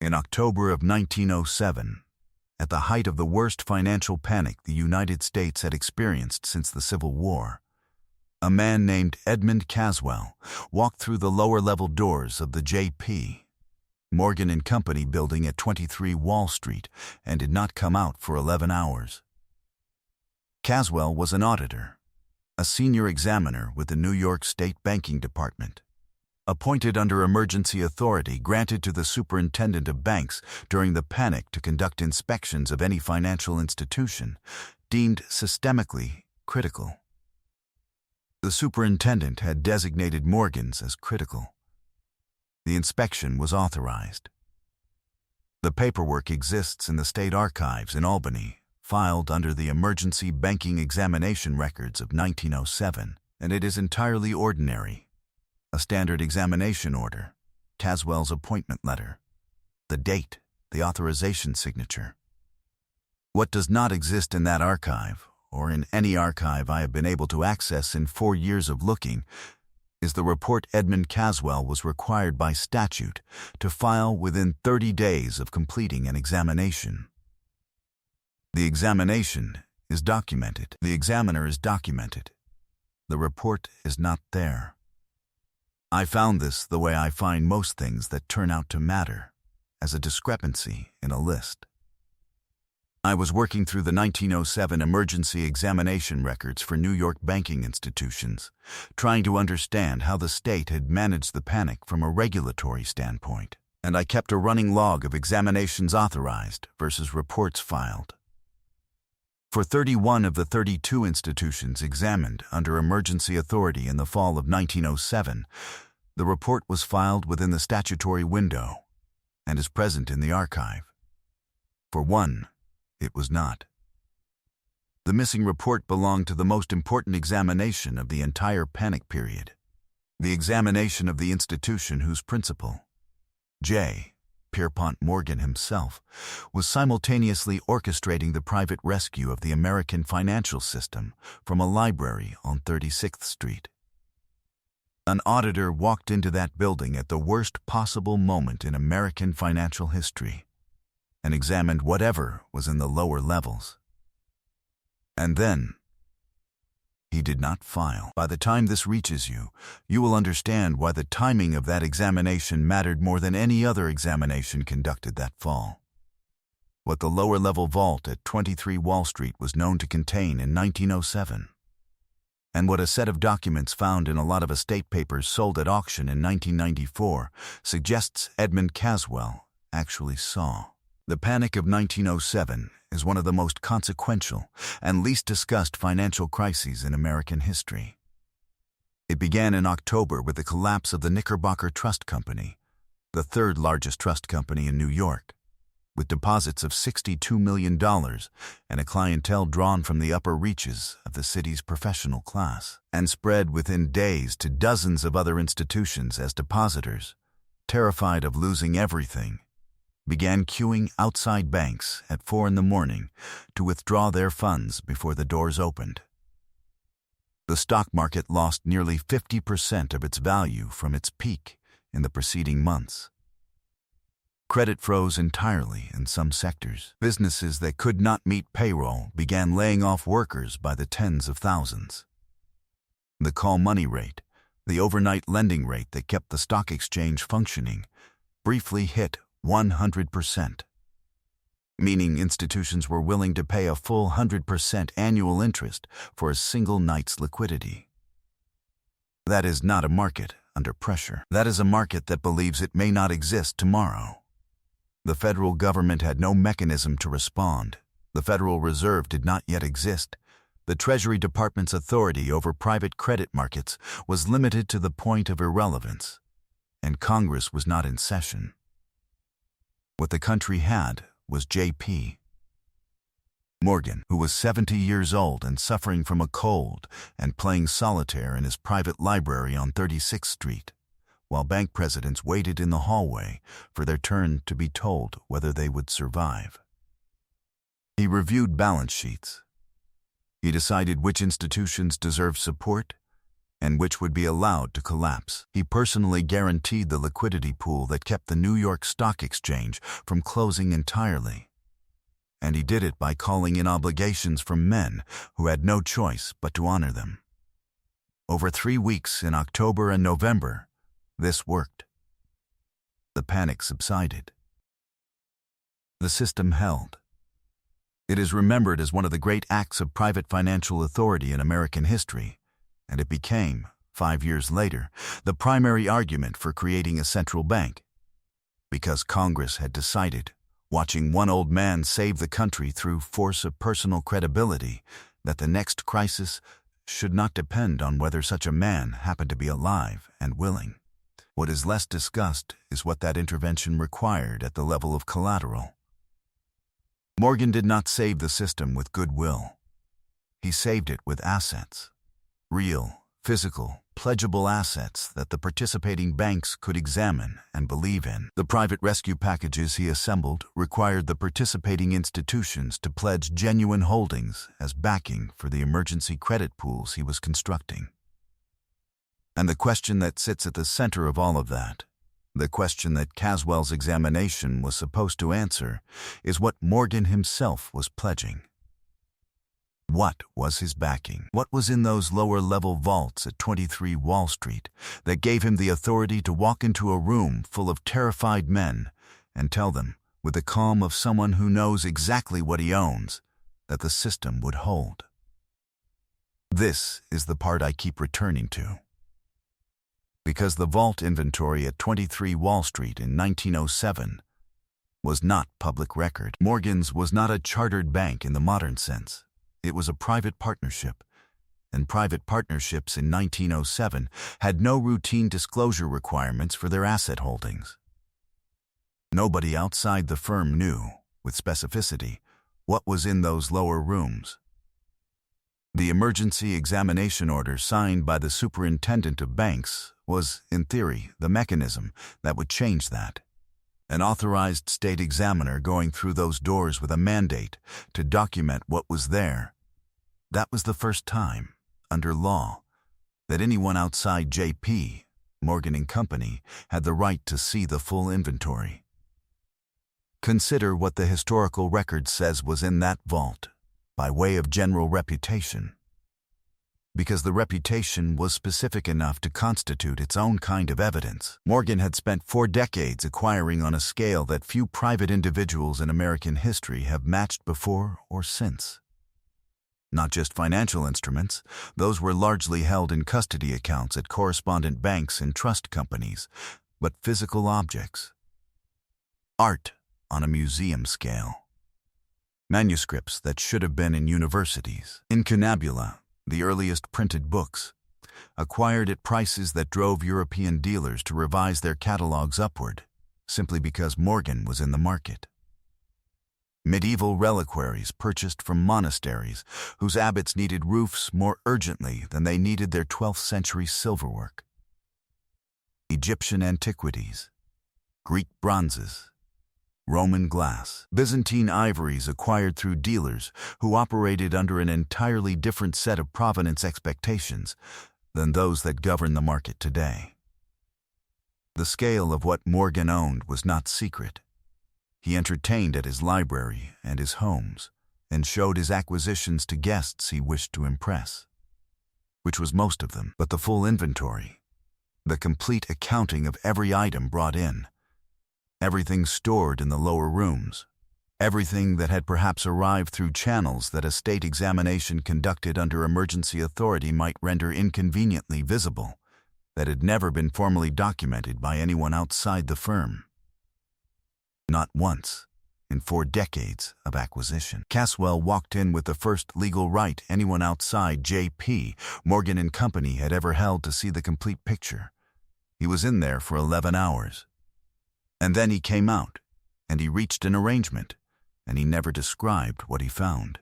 In October of 1907, at the height of the worst financial panic the United States had experienced since the Civil War, a man named Edmund Caswell walked through the lower-level doors of the J.P. Morgan and Company building at 23 Wall Street and did not come out for 11 hours. Caswell was an auditor, a senior examiner with the New York State Banking Department, appointed under emergency authority granted to the superintendent of banks during the panic to conduct inspections of any financial institution deemed systemically critical. The superintendent had designated Morgan's as critical. The inspection was authorized. The paperwork exists in the state archives in Albany, filed under the Emergency Banking Examination Records of 1907, and it is entirely ordinary. A standard examination order, Caswell's appointment letter, the date, the authorization signature. What does not exist in that archive, or in any archive I have been able to access in 4 years of looking, is the report Edmund Caswell was required by statute to file within 30 days of completing an examination. The examination is documented. The examiner is documented. The report is not there. I found this the way I find most things that turn out to matter, as a discrepancy in a list. I was working through the 1907 emergency examination records for New York banking institutions, trying to understand how the state had managed the panic from a regulatory standpoint, and I kept a running log of examinations authorized versus reports filed. For 31 of the 32 institutions examined under emergency authority in the fall of 1907, the report was filed within the statutory window and is present in the archive. For one, it was not. The missing report belonged to the most important examination of the entire panic period, the examination of the institution whose principal, J. Pierpont Morgan himself, was simultaneously orchestrating the private rescue of the American financial system from a library on 36th Street. An auditor walked into that building at the worst possible moment in American financial history and examined whatever was in the lower levels. And then, he did not file. By the time this reaches you, you will understand why the timing of that examination mattered more than any other examination conducted that fall. What the lower-level vault at 23 Wall Street was known to contain in 1907, and what a set of documents found in a lot of estate papers sold at auction in 1994 suggests Edmund Caswell actually saw. The Panic of 1907 is one of the most consequential and least discussed financial crises in American history. It began in October with the collapse of the Knickerbocker Trust Company, the third largest trust company in New York, with deposits of $62 million and a clientele drawn from the upper reaches of the city's professional class, and spread within days to dozens of other institutions as depositors, terrified of losing everything, began queuing outside banks at 4 a.m. to withdraw their funds before the doors opened. The stock market lost nearly 50% of its value from its peak in the preceding months. Credit froze entirely in some sectors. Businesses that could not meet payroll began laying off workers by the tens of thousands. The call money rate, the overnight lending rate that kept the stock exchange functioning, briefly hit 100%, meaning institutions were willing to pay a full 100% annual interest for a single night's liquidity. That is not a market under pressure. That is a market that believes it may not exist tomorrow. The federal government had no mechanism to respond. The Federal Reserve did not yet exist. The Treasury Department's authority over private credit markets was limited to the point of irrelevance, and Congress was not in session. What the country had was J.P. Morgan, who was 70 years old and suffering from a cold and playing solitaire in his private library on 36th Street, while bank presidents waited in the hallway for their turn to be told whether they would survive. He reviewed balance sheets. He decided which institutions deserved support and which would be allowed to collapse. He personally guaranteed the liquidity pool that kept the New York Stock Exchange from closing entirely. And he did it by calling in obligations from men who had no choice but to honor them. Over 3 weeks in October and November, this worked. The panic subsided. The system held. It is remembered as one of the great acts of private financial authority in American history, and it became, 5 years later, the primary argument for creating a central bank. Because Congress had decided, watching one old man save the country through force of personal credibility, that the next crisis should not depend on whether such a man happened to be alive and willing. What is less discussed is what that intervention required at the level of collateral. Morgan did not save the system with goodwill. He saved it with assets. Real, physical, pledgeable assets that the participating banks could examine and believe in. The private rescue packages he assembled required the participating institutions to pledge genuine holdings as backing for the emergency credit pools he was constructing. And the question that sits at the center of all of that, the question that Caswell's examination was supposed to answer, is what Morgan himself was pledging. What was his backing? What was in those lower-level vaults at 23 Wall Street that gave him the authority to walk into a room full of terrified men and tell them, with the calm of someone who knows exactly what he owns, that the system would hold? This is the part I keep returning to. Because the vault inventory at 23 Wall Street in 1907 was not public record. Morgan's was not a chartered bank in the modern sense. It was a private partnership, and private partnerships in 1907 had no routine disclosure requirements for their asset holdings. Nobody outside the firm knew, with specificity, what was in those lower rooms. The emergency examination order signed by the superintendent of banks was, in theory, the mechanism that would change that. An authorized state examiner going through those doors with a mandate to document what was there. That was the first time, under law, that anyone outside J.P., Morgan and Company, had the right to see the full inventory. Consider what the historical record says was in that vault, by way of general reputation. Because the reputation was specific enough to constitute its own kind of evidence. Morgan had spent 4 decades acquiring on a scale that few private individuals in American history have matched before or since. Not just financial instruments, those were largely held in custody accounts at correspondent banks and trust companies, but physical objects. Art on a museum scale. Manuscripts that should have been in universities. Incunabula, the earliest printed books, acquired at prices that drove European dealers to revise their catalogs upward, simply because Morgan was in the market. Medieval reliquaries purchased from monasteries whose abbots needed roofs more urgently than they needed their 12th century silverwork. Egyptian antiquities, Greek bronzes, Roman glass, Byzantine ivories acquired through dealers who operated under an entirely different set of provenance expectations than those that govern the market today. The scale of what Morgan owned was not secret. He entertained at his library and his homes, and showed his acquisitions to guests he wished to impress, which was most of them, but the full inventory, the complete accounting of every item brought in, everything stored in the lower rooms, everything that had perhaps arrived through channels that a state examination conducted under emergency authority might render inconveniently visible, that had never been formally documented by anyone outside the firm. Not once, in 4 decades of acquisition. Caswell walked in with the first legal right anyone outside J.P. Morgan and Company had ever held to see the complete picture. He was in there for 11 hours. And then he came out, and he reached an arrangement, and he never described what he found.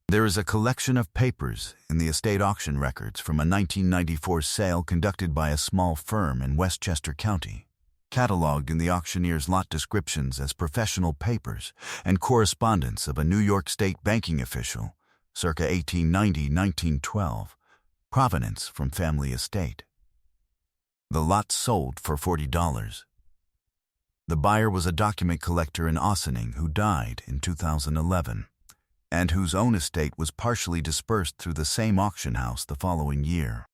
There is a collection of papers in the estate auction records from a 1994 sale conducted by a small firm in Westchester County, catalogued in the auctioneer's lot descriptions as professional papers and correspondence of a New York State banking official, circa 1890-1912, Provenance from family estate. The lot sold for $40. The buyer was a document collector in Ossining who died in 2011, and whose own estate was partially dispersed through the same auction house the following year.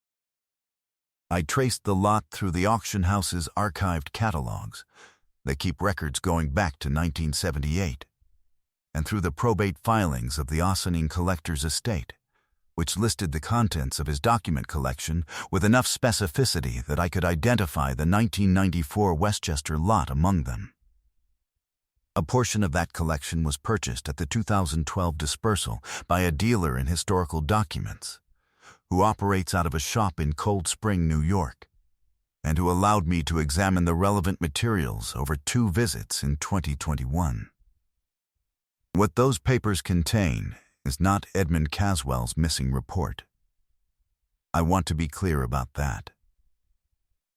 I traced the lot through the auction house's archived catalogs that keep records going back to 1978, and through the probate filings of the Ossining collector's estate, which listed the contents of his document collection with enough specificity that I could identify the 1994 Westchester lot among them. A portion of that collection was purchased at the 2012 dispersal by a dealer in historical documents, who operates out of a shop in Cold Spring, New York, and who allowed me to examine the relevant materials over 2 visits in 2021. What those papers contain is not Edmund Caswell's missing report. I want to be clear about that.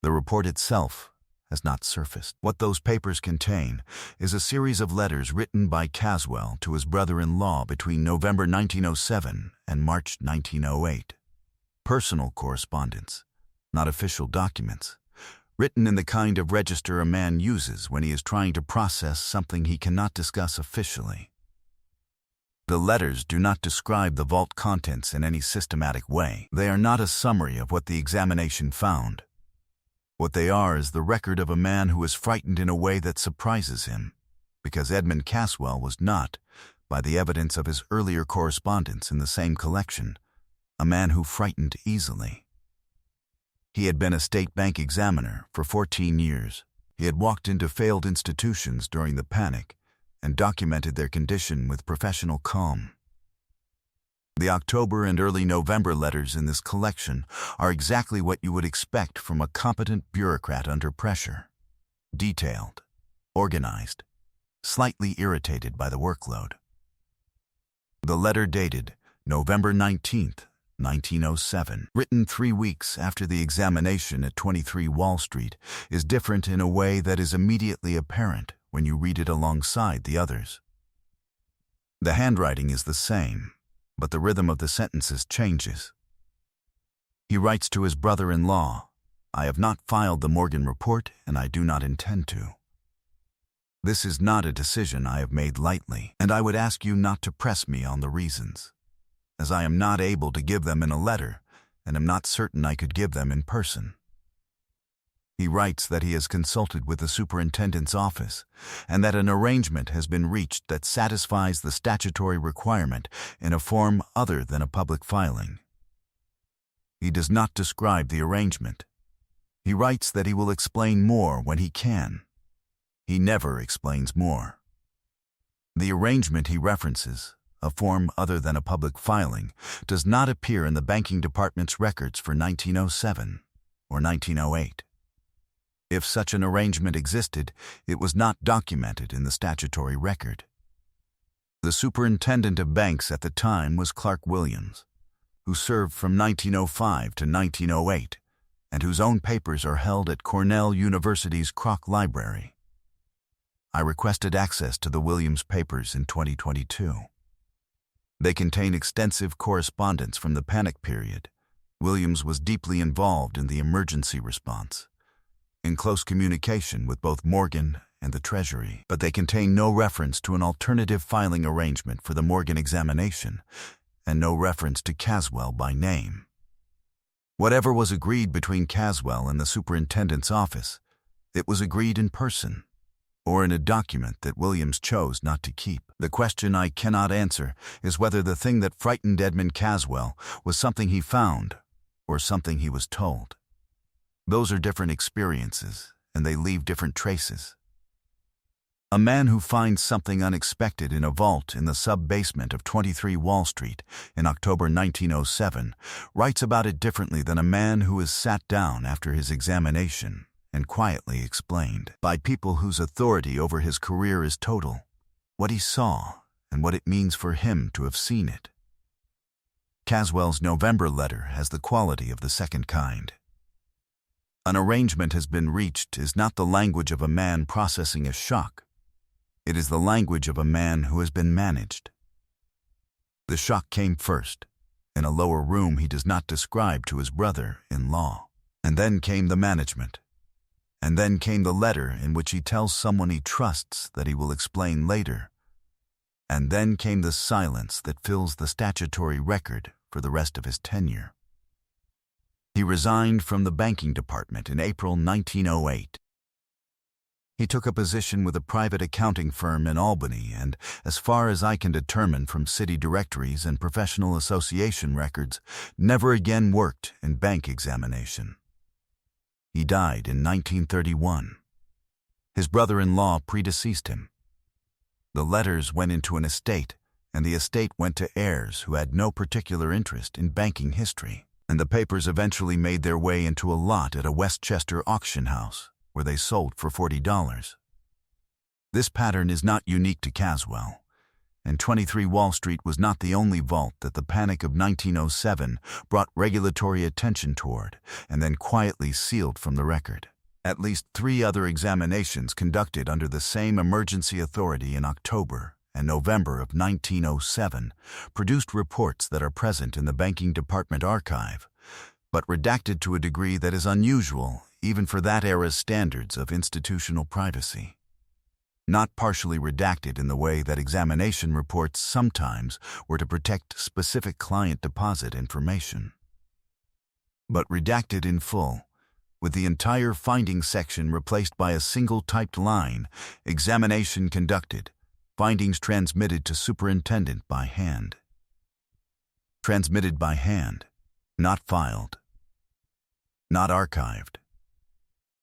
The report itself has not surfaced. What those papers contain is a series of letters written by Caswell to his brother-in-law between November 1907 and March 1908. Personal correspondence, not official documents, written in the kind of register a man uses when he is trying to process something he cannot discuss officially. The letters do not describe the vault contents in any systematic way. They are not a summary of what the examination found. What they are is the record of a man who is frightened in a way that surprises him, because Edmund Caswell was not, by the evidence of his earlier correspondence in the same collection, a man who frightened easily. He had been a state bank examiner for 14 years. He had walked into failed institutions during the panic and documented their condition with professional calm. The October and early November letters in this collection are exactly what you would expect from a competent bureaucrat under pressure: detailed, organized, slightly irritated by the workload. The letter dated November 19th, 1907, written 3 weeks after the examination at 23 Wall Street, is different in a way that is immediately apparent when you read it alongside the others. The handwriting is the same, but the rhythm of the sentences changes. He writes to his brother-in-law, "I have not filed the Morgan report, and I do not intend to. This is not a decision I have made lightly, and I would ask you not to press me on the reasons, as I am not able to give them in a letter, and am not certain I could give them in person." He writes that he has consulted with the superintendent's office, and that an arrangement has been reached that satisfies the statutory requirement in a form other than a public filing. He does not describe the arrangement. He writes that he will explain more when he can. He never explains more. The arrangement he references, a form other than a public filing, does not appear in the banking department's records for 1907 or 1908. If such an arrangement existed, it was not documented in the statutory record. The superintendent of banks at the time was Clark Williams, who served from 1905 to 1908, and whose own papers are held at Cornell University's Kroc Library. I requested access to the Williams papers in 2022. They contain extensive correspondence from the panic period. Williams was deeply involved in the emergency response, in close communication with both Morgan and the Treasury, but they contain no reference to an alternative filing arrangement for the Morgan examination, and no reference to Caswell by name. Whatever was agreed between Caswell and the superintendent's office, it was agreed in person, or in a document that Williams chose not to keep. The question I cannot answer is whether the thing that frightened Edmund Caswell was something he found or something he was told. Those are different experiences, and they leave different traces. A man who finds something unexpected in a vault in the sub-basement of 23 Wall Street in October 1907 writes about it differently than a man who is sat down after his examination and quietly explained, by people whose authority over his career is total, what he saw and what it means for him to have seen it. Caswell's November letter has the quality of the second kind. An arrangement has been reached is not the language of a man processing a shock. It is the language of a man who has been managed. The shock came first, in a lower room he does not describe to his brother-in-law. And then came the management. And then came the letter in which he tells someone he trusts that he will explain later. And then came the silence that fills the statutory record for the rest of his tenure. He resigned from the banking department in April 1908. He took a position with a private accounting firm in Albany and, as far as I can determine from city directories and professional association records, never again worked in bank examination. He died in 1931. His brother-in-law predeceased him. The letters went into an estate, and the estate went to heirs who had no particular interest in banking history, and the papers eventually made their way into a lot at a Westchester auction house, where they sold for $40. This pattern is not unique to Caswell, and 23 Wall Street was not the only vault that the panic of 1907 brought regulatory attention toward and then quietly sealed from the record. At least 3 other examinations conducted under the same emergency authority in October and November of 1907 produced reports that are present in the banking department archive, but redacted to a degree that is unusual even for that era's standards of institutional privacy. Not partially redacted in the way that examination reports sometimes were to protect specific client deposit information, but redacted in full, with the entire findings section replaced by a single typed line, examination conducted, findings transmitted to superintendent by hand. Transmitted by hand, not filed, not archived.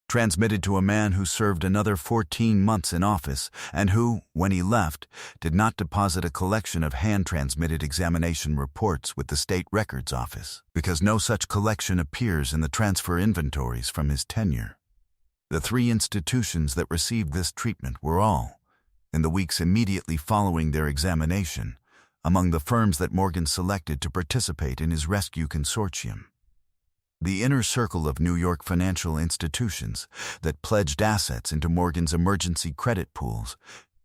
Transmitted to a man who served another 14 months in office and who, when he left, did not deposit a collection of hand-transmitted examination reports with the State Records Office, because no such collection appears in the transfer inventories from his tenure. The 3 institutions that received this treatment were all, in the weeks immediately following their examination, among the firms that Morgan selected to participate in his rescue consortium. The inner circle of New York financial institutions that pledged assets into Morgan's emergency credit pools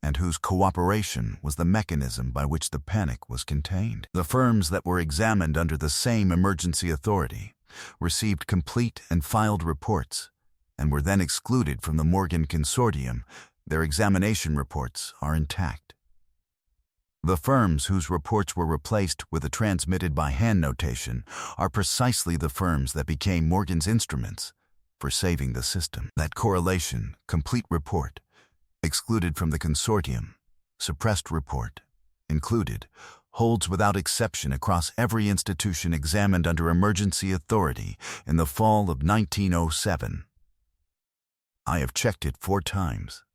and whose cooperation was the mechanism by which the panic was contained. The firms that were examined under the same emergency authority received complete and filed reports and were then excluded from the Morgan consortium. Their examination reports are intact. The firms whose reports were replaced with a transmitted by hand notation are precisely the firms that became Morgan's instruments for saving the system. That correlation, complete report, excluded from the consortium, suppressed report, included, holds without exception across every institution examined under emergency authority in the fall of 1907. I have checked it 4 times.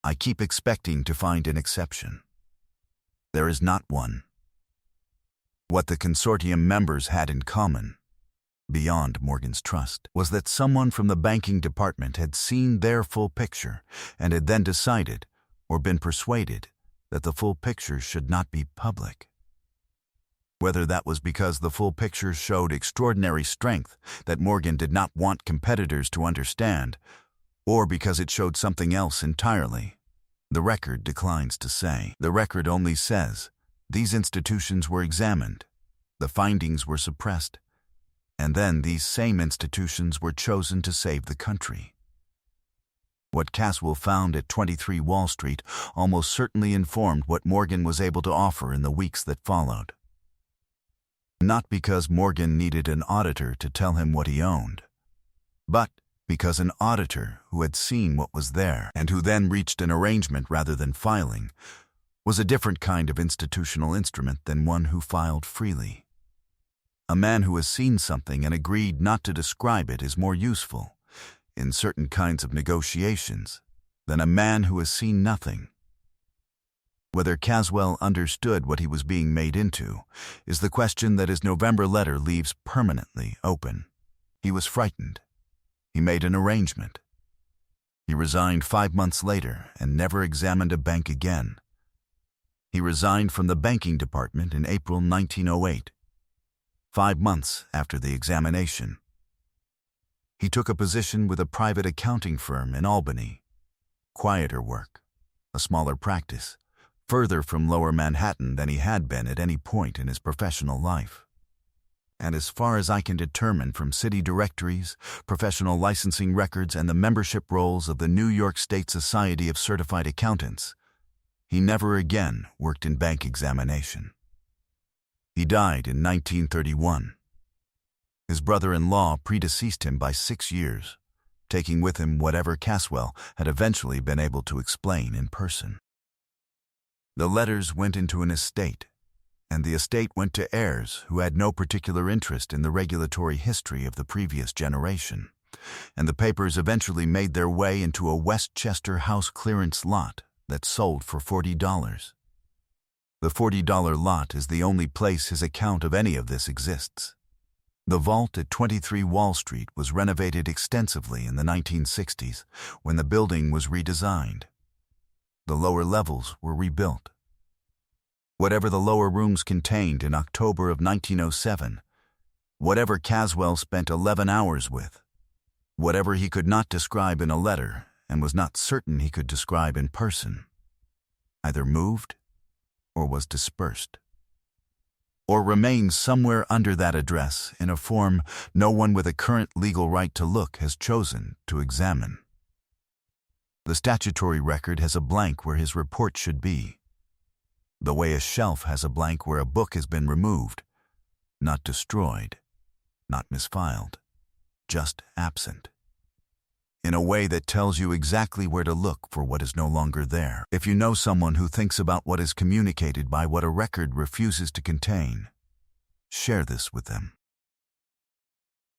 I keep expecting to find an exception. There is not one. What the consortium members had in common, beyond Morgan's trust, was that someone from the banking department had seen their full picture and had then decided, or been persuaded, that the full picture should not be public. Whether that was because the full picture showed extraordinary strength that Morgan did not want competitors to understand, or because it showed something else entirely, the record declines to say. The record only says, these institutions were examined, the findings were suppressed, and then these same institutions were chosen to save the country. What Caswell found at 23 Wall Street almost certainly informed what Morgan was able to offer in the weeks that followed. Not because Morgan needed an auditor to tell him what he owned, but because an auditor who had seen what was there and who then reached an arrangement rather than filing was a different kind of institutional instrument than one who filed freely. A man who has seen something and agreed not to describe it is more useful, in certain kinds of negotiations, than a man who has seen nothing. Whether Caswell understood what he was being made into is the question that his November letter leaves permanently open. He was frightened. He made an arrangement. He resigned 5 months later and never examined a bank again. He resigned from the banking department in April 1908, 5 months after the examination. He took a position with a private accounting firm in Albany, quieter work, a smaller practice, further from Lower Manhattan than he had been at any point in his professional life. And as far as I can determine from city directories, professional licensing records, and the membership rolls of the New York State Society of Certified Accountants, he never again worked in bank examination. He died in 1931. His brother-in-law predeceased him by 6 years, taking with him whatever Caswell had eventually been able to explain in person. The letters went into an estate, and the estate went to heirs who had no particular interest in the regulatory history of the previous generation, and the papers eventually made their way into a Westchester house clearance lot that sold for $40. The $40 lot is the only place his account of any of this exists. The vault at 23 Wall Street was renovated extensively in the 1960s when the building was redesigned. The lower levels were rebuilt. Whatever the lower rooms contained in October of 1907, whatever Caswell spent 11 hours with, whatever he could not describe in a letter and was not certain he could describe in person, either moved or was dispersed, or remains somewhere under that address in a form no one with a current legal right to look has chosen to examine. The statutory record has a blank where his report should be, the way a shelf has a blank where a book has been removed, not destroyed, not misfiled, just absent, in a way that tells you exactly where to look for what is no longer there. If you know someone who thinks about what is communicated by what a record refuses to contain, share this with them.